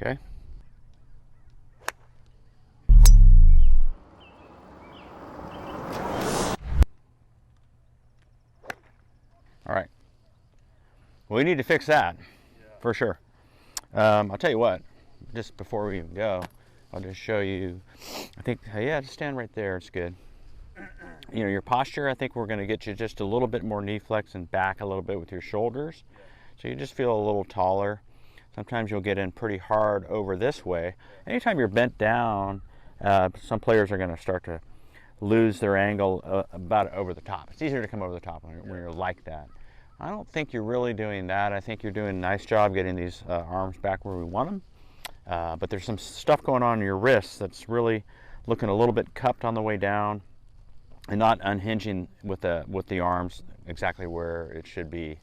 Okay. All right. Well, we need to fix that for sure. I'll tell you what, just before we even go, I'll just show you, I think, yeah, just stand right there, it's good. You know, your posture, I think we're going to get you just a little bit more knee flex and back a little bit with your shoulders. So you just feel a little taller. Sometimes you'll get in pretty hard over this way. Anytime you're bent down, some players are going to start to lose their angle about over the top. It's easier to come over the top when you're like that. I don't think you're really doing that. I think you're doing a nice job getting these arms back where we want them. But there's some stuff going on in your wrists that's really looking a little bit cupped on the way down and not unhinging with the arms exactly where it should be.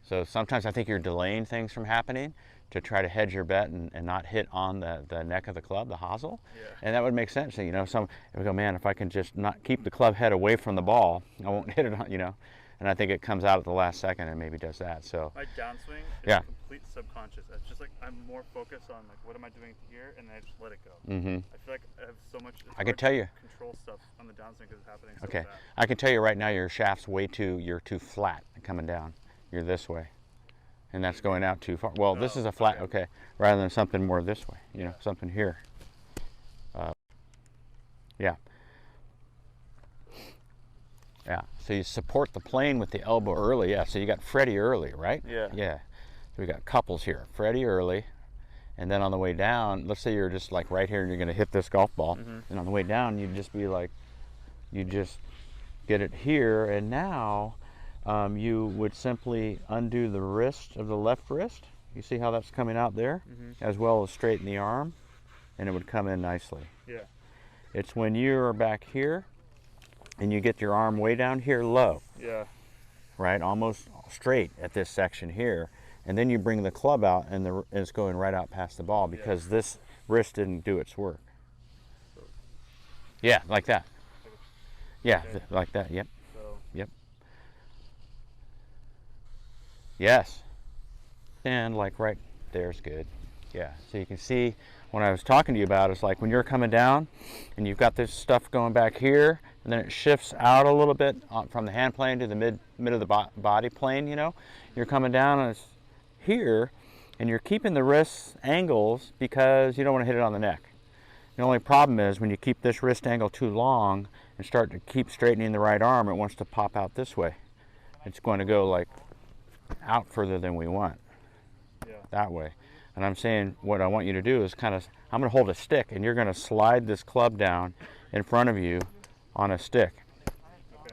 So sometimes I think you're delaying things from happening to try to hedge your bet and not hit on the neck of the club, the hosel. Yeah. And that would make sense. You know, if we go, man, if I can just not keep the club head away from the ball, I won't hit it on, you know. And I think it comes out at the last second and maybe does that. So my downswing is complete subconscious. It's just like I'm more focused on like what am I doing here, and then I just let it go. Mm-hmm. I feel like I have so much. I can tell you control stuff on the downswing because it's happening. So okay, fast. I can tell you right now your shaft's you're too flat coming down. You're this way, and that's going out too far. Well, this is a flat, okay, rather than something more this way. You know, something here. Yeah. Yeah, so you support the plane with the elbow early. Yeah, so you got Freddie early, right? Yeah. Yeah. So we got couples here. Freddie early, and then on the way down, let's say you're just like right here and you're going to hit this golf ball. Mm-hmm. And on the way down, you'd just be like, you just get it here, and now you would simply undo the wrist of the left wrist. You see how that's coming out there? Mm-hmm. As well as straighten the arm, and it would come in nicely. Yeah. It's when you're back here, and you get your arm way down here low. Yeah. Right, almost straight at this section here. And then you bring the club out and it's going right out past the ball because this wrist didn't do its work. Yeah, like that. Yeah, okay. Like that, yep. So. Yep. Yes. And like right there's good. Yeah, so you can see what I was talking to you about is like when you're coming down and you've got this stuff going back here and then it shifts out a little bit from the hand plane to the mid of the body plane, you know. You're coming down and it's here and you're keeping the wrist angles because you don't want to hit it on the neck. The only problem is when you keep this wrist angle too long and start to keep straightening the right arm, it wants to pop out this way. It's going to go like out further than we want. Yeah. That way. And I'm saying what I want you to do is I'm going to hold a stick and you're going to slide this club down in front of you on a stick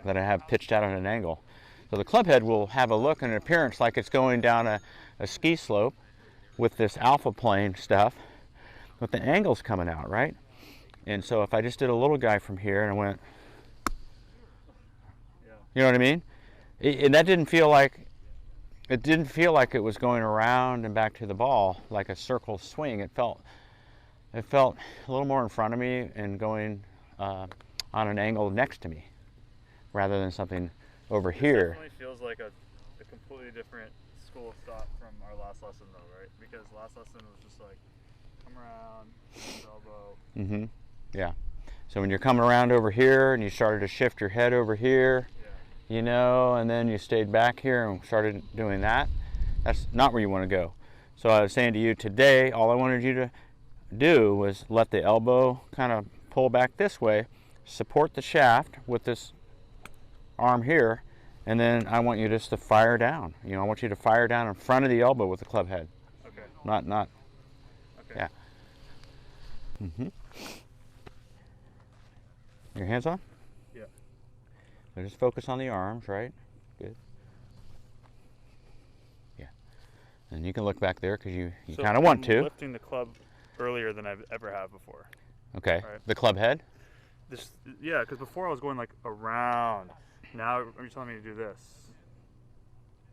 that I have pitched out at an angle. So the club head will have a look and an appearance like it's going down a ski slope with this alpha plane stuff, with the angles coming out, right? And so if I just did a little guy from here and I went, you know what I mean? And that didn't feel like, it was going around and back to the ball like a circle swing. It felt a little more in front of me and going on an angle next to me rather than something over here. It definitely feels like a completely different school of thought from our last lesson though, right? Because last lesson was just like, come around, elbow. Mm-hmm. Yeah. So when you're coming around over here and you started to shift your head over here, you know, and then you stayed back here and started doing that, that's not where you want to go. So I was saying to you today, all I wanted you to do was let the elbow kind of pull back this way, support the shaft with this arm here, and then I want you just to fire down. You know, I want you to fire down in front of the elbow with the club head. Okay. Not. Okay. Yeah. Mm-hmm. Your hands on? Yeah. So just focus on the arms, right? Good. Yeah. And you can look back there because you kind of want to. I'm lifting the club earlier than I've ever have before. Okay. Right. The club head? Yeah, because before I was going like around. Now you're telling me to do this.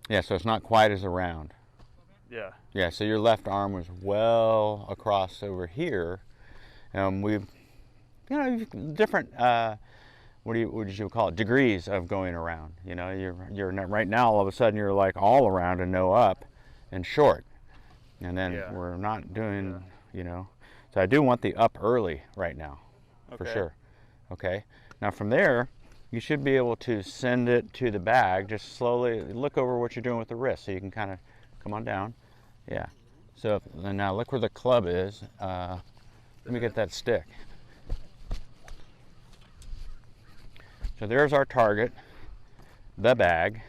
Yeah, so it's not quite as around. Yeah. Yeah, so your left arm was well across over here. We've, you know, different, what did you call it? Degrees of going around. You know, you're right now, all of a sudden you're like all around and no up and short. And then we're not doing you know. So I do want the up early right now, for Okay. sure. Okay. Now from there, you should be able to send it to the bag. Just slowly look over what you're doing with the wrist, so you can kind of come on down. Yeah. So and now look where the club is. Let me get that stick. So there's our target, the bag.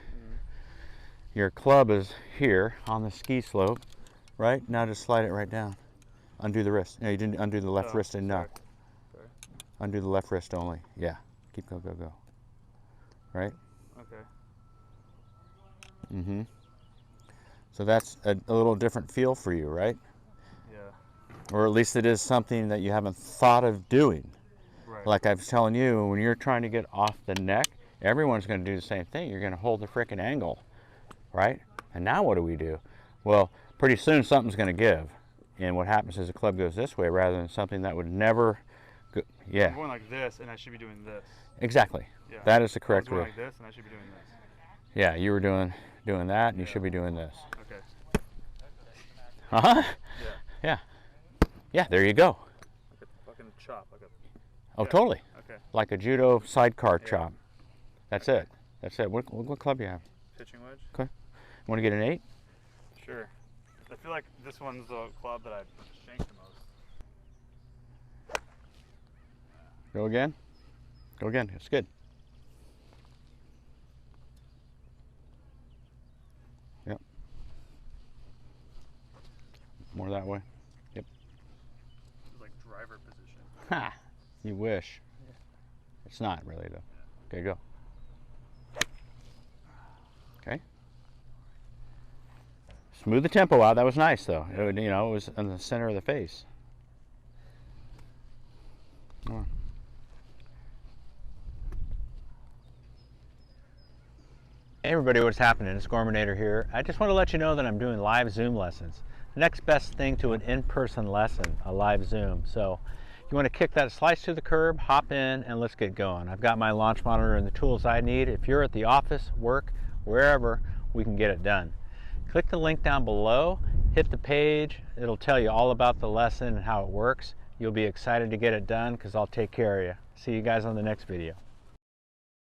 Your club is here on the ski slope, right? Now just slide it right down. Undo the wrist. No, you didn't undo the left wrist enough. Sorry. Undo the left wrist only. Yeah. Keep go, go, go. Right? Okay. Mm-hmm. So that's a little different feel for you, right? Yeah. Or at least it is something that you haven't thought of doing. Right. Like I was telling you, when you're trying to get off the neck, everyone's going to do the same thing. You're going to hold the frickin' angle, right? And now what do? Well, pretty soon something's going to give. And what happens is the club goes this way rather than something that would never go. Yeah. I'm going like this, and I should be doing this. Exactly. Yeah. That is the I was correct going way. like this, and I should be doing this. Yeah, you were doing that, and you Yeah. should be doing this. Okay. Uh-huh. Yeah. Yeah, there you go. Like a fucking chop. Like a. Oh, Yeah. totally. Okay. Like a judo sidecar Yeah. chop. That's it. That's it. What club do you have? Pitching wedge. Want to get an 8? Sure. I feel like this one's the club that I shanked the most. Go again. Go again. It's good. Yep. More that way. It's like driver position. Ha! You wish. It's not really though. Okay, go. Okay. Smooth the tempo out. That was nice though. It was in the center of the face. Come on. Hey everybody, what's happening? It's Gorminator here. I just want to let you know that I'm doing live Zoom lessons. The next best thing to an in-person lesson, a live Zoom. So you want to kick that slice to the curb, hop in, and let's get going. I've got my launch monitor and the tools I need. If you're at the office, work, wherever, we can get it done. Click the link down below, hit the page. It'll tell you all about the lesson and how it works. You'll be excited to get it done because I'll take care of you. See you guys on the next video.